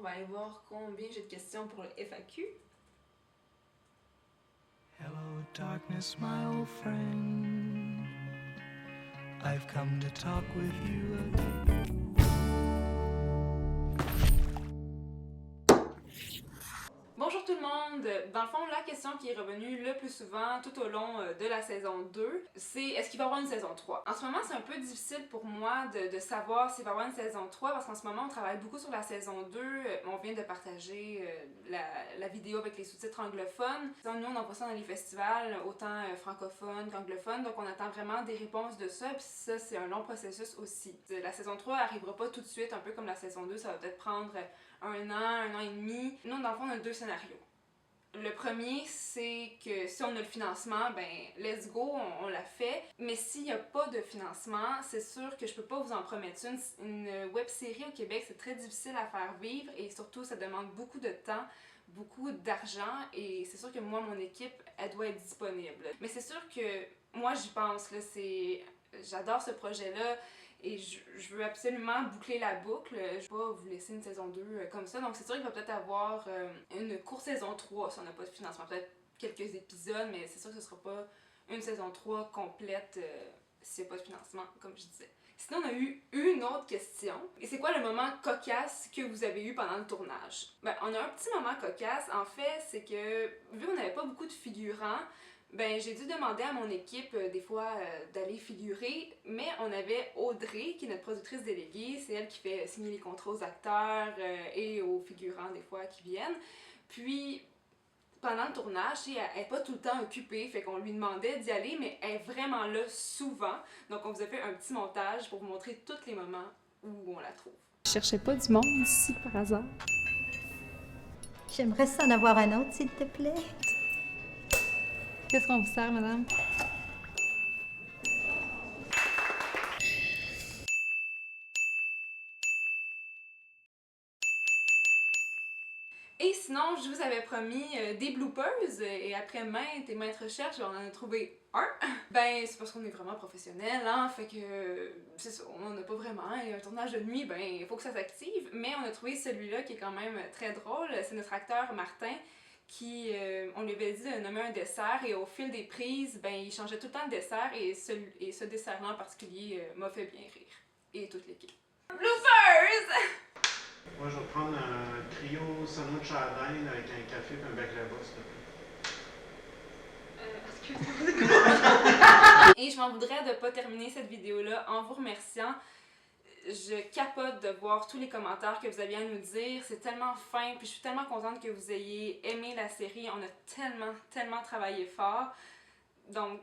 va aller voir combien j'ai de questions pour le FAQ. Hello darkness, my old friend. I've come to talk with you again. Bonjour tout le monde! Dans le fond, la question qui est revenue le plus souvent tout au long de la saison 2, c'est est-ce qu'il va y avoir une saison 3? En ce moment, c'est un peu difficile pour moi de savoir s'il va y avoir une saison 3 parce qu'en ce moment, on travaille beaucoup sur la saison 2. On vient de partager la vidéo avec les sous-titres anglophones. Nous, on envoie ça dans les festivals, autant francophones qu'anglophones, donc on attend vraiment des réponses de ça, puis ça, c'est un long processus aussi. La saison 3 arrivera pas tout de suite, un peu comme la saison 2, ça va peut-être prendre un an et demi. Nous, dans le fond, on a deux scénarios. Le premier, c'est que si on a le financement, ben let's go, on l'a fait. Mais s'il n'y a pas de financement, c'est sûr que je peux pas vous en promettre une web-série au Québec, c'est très difficile à faire vivre et surtout, ça demande beaucoup de temps, beaucoup d'argent et c'est sûr que moi, mon équipe, elle doit être disponible. Mais c'est sûr que moi, j'y pense, là, j'adore ce projet-là. Et je veux absolument boucler la boucle. Je vais pas vous laisser une saison 2 comme ça. Donc c'est sûr qu'il va peut-être avoir une courte saison 3 si on n'a pas de financement. Peut-être quelques épisodes, mais c'est sûr que ce sera pas une saison 3 complète s'il n'y a pas de financement, comme je disais. Sinon, on a eu une autre question. Et c'est quoi le moment cocasse que vous avez eu pendant le tournage? Ben, on a un petit moment cocasse. En fait, c'est que, vu qu'on n'avait pas beaucoup de figurants, ben, j'ai dû demander à mon équipe des fois d'aller figurer, mais on avait Audrey, qui est notre productrice déléguée, c'est elle qui fait signer les contrats aux acteurs et aux figurants des fois qui viennent. Puis pendant le tournage, elle n'est pas tout le temps occupée, fait qu'on lui demandait d'y aller, mais elle est vraiment là souvent. Donc on vous a fait un petit montage pour vous montrer tous les moments où on la trouve. Je cherchais pas du monde ici par hasard. J'aimerais ça en avoir un autre, s'il te plaît. Qu'est-ce qu'on vous sert, madame? Et sinon, je vous avais promis des bloopers et après maintes et maintes recherches, on en a trouvé un. Ben, c'est parce qu'on est vraiment professionnel, hein, fait que c'est ça, on en a pas vraiment. Et un tournage de nuit, ben, il faut que ça s'active. Mais on a trouvé celui-là qui est quand même très drôle. C'est notre acteur Martin qui, on lui avait dit de nommer un dessert et au fil des prises, ben, il changeait tout le temps de dessert et ce dessert-là en particulier m'a fait bien rire. Et toute l'équipe. Bloopers! Moi, je vais prendre un trio sandwich à la dinde avec un café et un baklava, s'il te plaît. Et je m'en voudrais de pas terminer cette vidéo-là en vous remerciant. Je capote de voir tous les commentaires que vous aviez à nous dire. C'est tellement fin, puis je suis tellement contente que vous ayez aimé la série. On a tellement travaillé fort. Donc,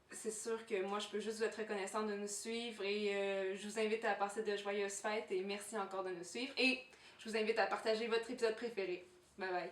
c'est sûr que moi, je peux juste vous être reconnaissante de nous suivre et je vous invite à passer de joyeuses fêtes et merci encore de nous suivre. Et je vous invite à partager votre épisode préféré. Bye bye!